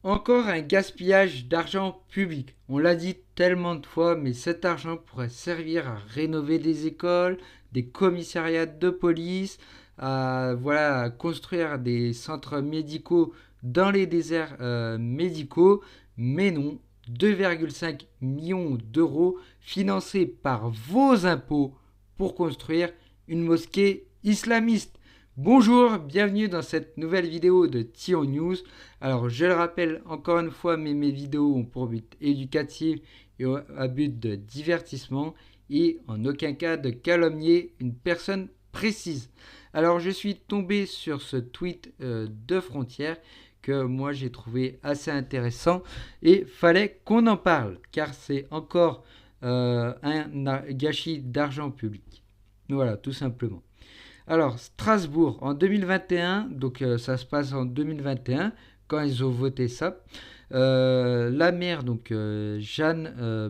Encore un gaspillage d'argent public. On l'a dit tellement de fois, mais cet argent pourrait servir à rénover des écoles, des commissariats de police, à construire des centres médicaux dans les déserts médicaux. Mais non, 2,5 millions d'euros financés par vos impôts pour construire une mosquée islamiste. Bonjour, bienvenue dans cette nouvelle vidéo de Tion News. Alors, je le rappelle encore une fois, mes vidéos ont pour but éducatif et à but de divertissement et en aucun cas de calomnier une personne précise. Alors, je suis tombé sur ce tweet de Frontières que moi j'ai trouvé assez intéressant et fallait qu'on en parle car c'est encore un gâchis d'argent public. Voilà, tout simplement. Alors, Strasbourg, en 2021, donc ça se passe en 2021, quand ils ont voté ça, la maire, donc Jeanne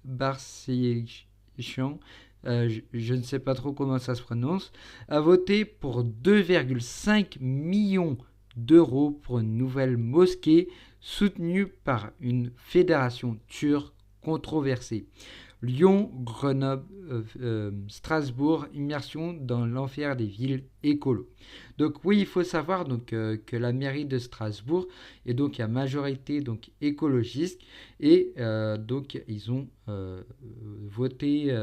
Barsechian, je ne sais pas trop comment ça se prononce, a voté pour 2,5 millions d'euros pour une nouvelle mosquée soutenue par une fédération turque controversée. Lyon, Grenoble, Strasbourg, immersion dans l'enfer des villes écolo. Donc oui, il faut savoir que la mairie de Strasbourg est donc à majorité donc écologiste et donc ils ont voté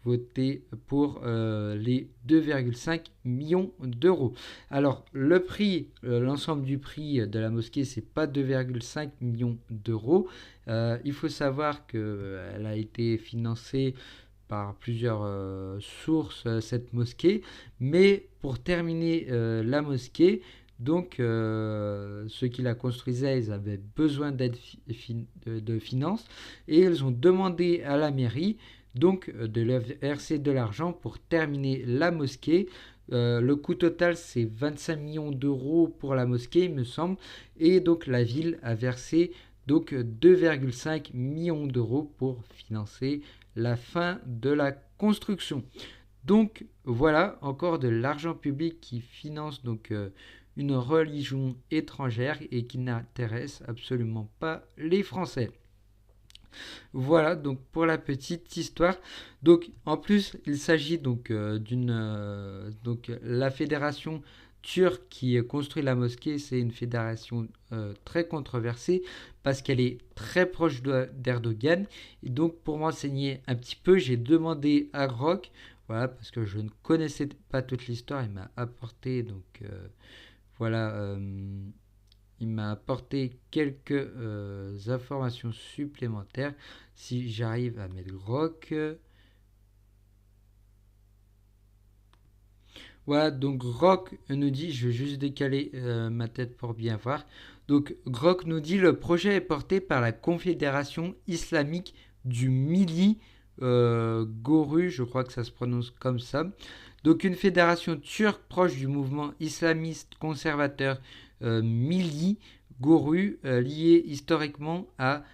voté pour les 2,5 millions d'euros. Alors le prix, l'ensemble du prix de la mosquée, c'est pas 2,5 millions d'euros. Il faut savoir qu'elle a été financée par plusieurs sources, cette mosquée, mais pour terminer la mosquée, donc ceux qui la construisaient, ils avaient besoin d'aide de finances et ils ont demandé à la mairie donc de leur verser de l'argent pour terminer la mosquée. Le coût total c'est 25 millions d'euros pour la mosquée il me semble et donc la ville a versé donc 2,5 millions d'euros pour financer la fin de la construction. Donc voilà encore de l'argent public qui finance donc une religion étrangère et qui n'intéresse absolument pas les Français. Voilà donc pour la petite histoire. Donc en plus il s'agit donc donc la fédération turque qui construit la mosquée, c'est une fédération très controversée parce qu'elle est très proche d'Erdogan. Et donc pour m'enseigner un petit peu, j'ai demandé à Rock, voilà parce que je ne connaissais pas toute l'histoire, il m'a apporté donc voilà il m'a apporté quelques informations supplémentaires. Si j'arrive à mettre Grok. Voilà, donc Grok nous dit, je vais juste décaler ma tête pour bien voir. Donc Grok nous dit le projet est porté par la Confédération islamique du Mili Goru, je crois que ça se prononce comme ça. Donc une fédération turque proche du mouvement islamiste conservateur Mili Goru, lié historiquement à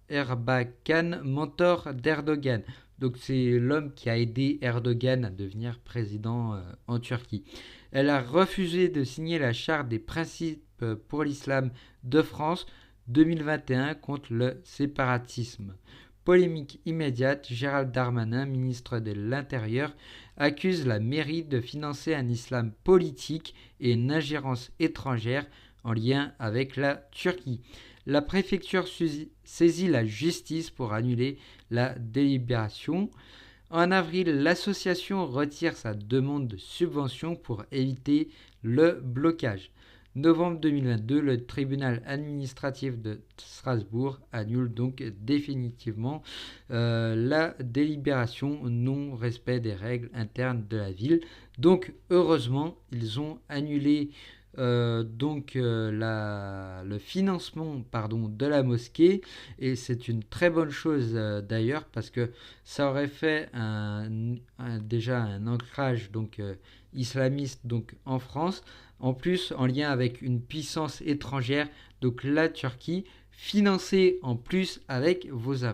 Erbakan, mentor d'Erdogan. Donc c'est l'homme qui a aidé Erdogan à devenir président en Turquie. Elle a refusé de signer la charte des principes pour l'islam de France 2021 contre le séparatisme. Polémique immédiate, Gérald Darmanin, ministre de l'Intérieur, accuse la mairie de financer un islam politique et une ingérence étrangère en lien avec la Turquie. La préfecture saisit la justice pour annuler la délibération. En avril, l'association retire sa demande de subvention pour éviter le blocage. Novembre 2022, le tribunal administratif de Strasbourg annule donc définitivement la délibération non-respect des règles internes de la ville. Donc heureusement, ils ont annulé le financement de la mosquée et c'est une très bonne chose d'ailleurs parce que ça aurait fait déjà un ancrage islamiste donc en France, en plus en lien avec une puissance étrangère donc la Turquie, financée en plus avec vos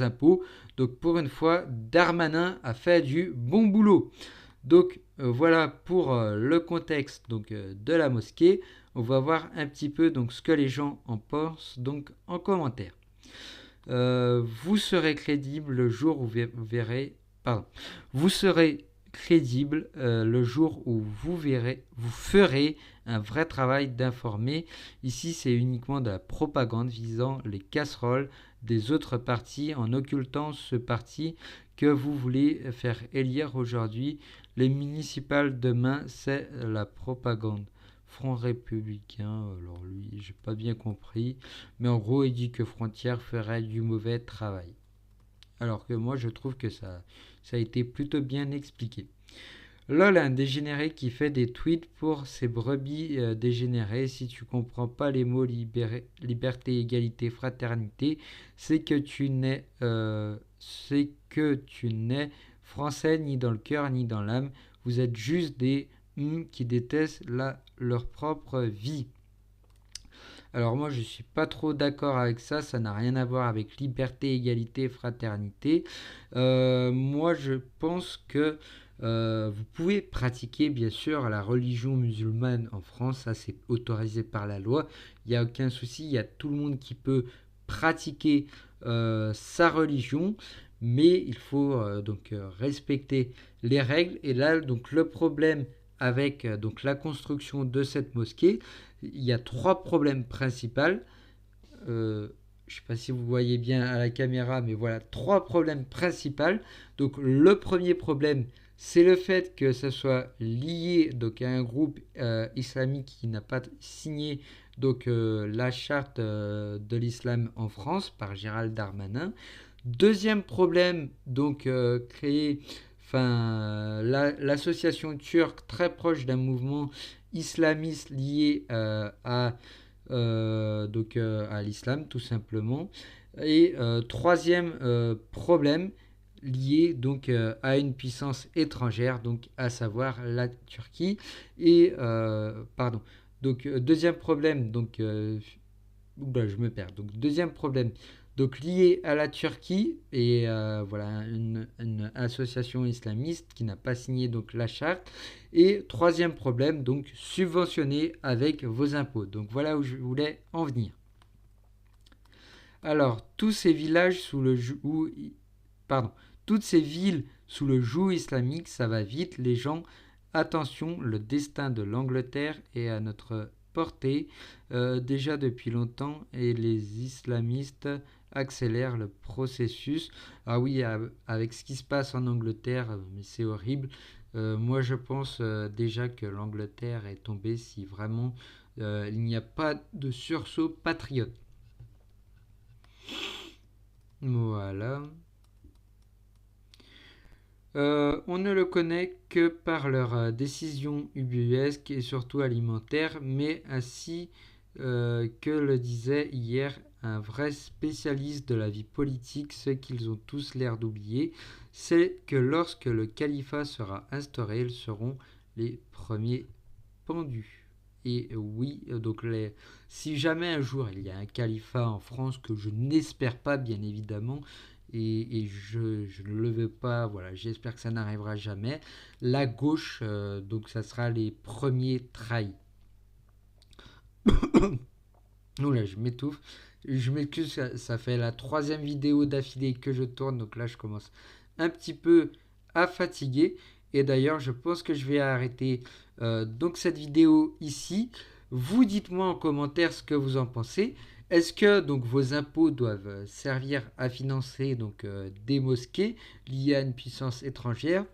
impôts. Donc pour une fois, Darmanin a fait du bon boulot. Donc voilà pour le contexte de la mosquée. On va voir un petit peu donc ce que les gens en pensent donc en commentaire. Vous serez crédible le jour où vous verrez. Pardon. Vous serez crédible le jour où vous ferez un vrai travail d'informer. Ici, c'est uniquement de la propagande visant les casseroles des autres partis en occultant ce parti que vous voulez faire élire aujourd'hui. Les municipales demain, c'est la propagande. Front républicain, alors lui, j'ai pas bien compris, mais en gros, il dit que Frontière ferait du mauvais travail. Alors que moi, je trouve que ça a été plutôt bien expliqué. LOL, un dégénéré qui fait des tweets pour ses brebis dégénérées. Si tu comprends pas les mots liberté, égalité, fraternité, c'est que tu n'es français ni dans le cœur ni dans l'âme. Vous êtes juste des qui détestent leur propre vie. Alors moi je suis pas trop d'accord avec ça, ça n'a rien à voir avec liberté, égalité, fraternité. Moi je pense que vous pouvez pratiquer bien sûr la religion musulmane en France, ça c'est autorisé par la loi, il n'y a aucun souci, il y a tout le monde qui peut pratiquer sa religion, mais il faut donc respecter les règles. Et là donc le problème avec donc la construction de cette mosquée, il y a 3 problèmes principaux. Je ne sais pas si vous voyez bien à la caméra, mais voilà, 3 problèmes principaux. Donc le premier problème, c'est le fait que ça soit lié donc, à un groupe islamique qui n'a pas signé donc, la charte de l'islam en France par Gérald Darmanin. Deuxième problème, donc l'association turque très proche d'un mouvement islamiste lié à l'islam tout simplement. Et troisième problème lié donc à une puissance étrangère, donc à savoir la Turquie. Et donc deuxième problème, donc je me perds. Donc deuxième problème, donc lié à la Turquie et voilà une association islamiste qui n'a pas signé donc la charte. Et troisième problème, donc subventionné avec vos impôts. Donc voilà où je voulais en venir. Alors tous ces villages sous le joug, toutes ces villes sous le joug islamique, ça va vite, les gens. Attention, le destin de l'Angleterre est à notre portée déjà depuis longtemps et les islamistes accélèrent le processus. Ah oui, avec ce qui se passe en Angleterre, mais c'est horrible. Moi, je pense déjà que l'Angleterre est tombée si vraiment il n'y a pas de sursaut patriote. Voilà. On ne le connaît que par leurs décisions ubuesques et surtout alimentaires, mais ainsi que le disait hier un vrai spécialiste de la vie politique, ce qu'ils ont tous l'air d'oublier, c'est que lorsque le califat sera instauré, ils seront les premiers pendus. Et oui, donc si jamais un jour il y a un califat en France, que je n'espère pas bien évidemment, et je ne le veux pas, voilà, j'espère que ça n'arrivera jamais, la gauche, donc ça sera les premiers trahis. Oula, je m'étouffe. Je m'excuse, ça fait la 3e vidéo d'affilée que je tourne, donc là je commence un petit peu à fatiguer. Et d'ailleurs, je pense que je vais arrêter donc cette vidéo ici. Vous dites-moi en commentaire ce que vous en pensez. Est-ce que donc vos impôts doivent servir à financer donc des mosquées liées à une puissance étrangère,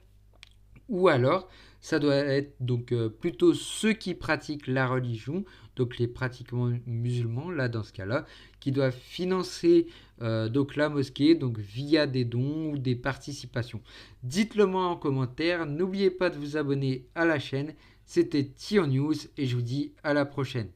ou alors ça doit être donc plutôt ceux qui pratiquent la religion, donc les pratiquants musulmans là dans ce cas-là, qui doivent financer donc la mosquée donc via des dons ou des participations. Dites-le moi en commentaire, n'oubliez pas de vous abonner à la chaîne. C'était Tion News et je vous dis à la prochaine.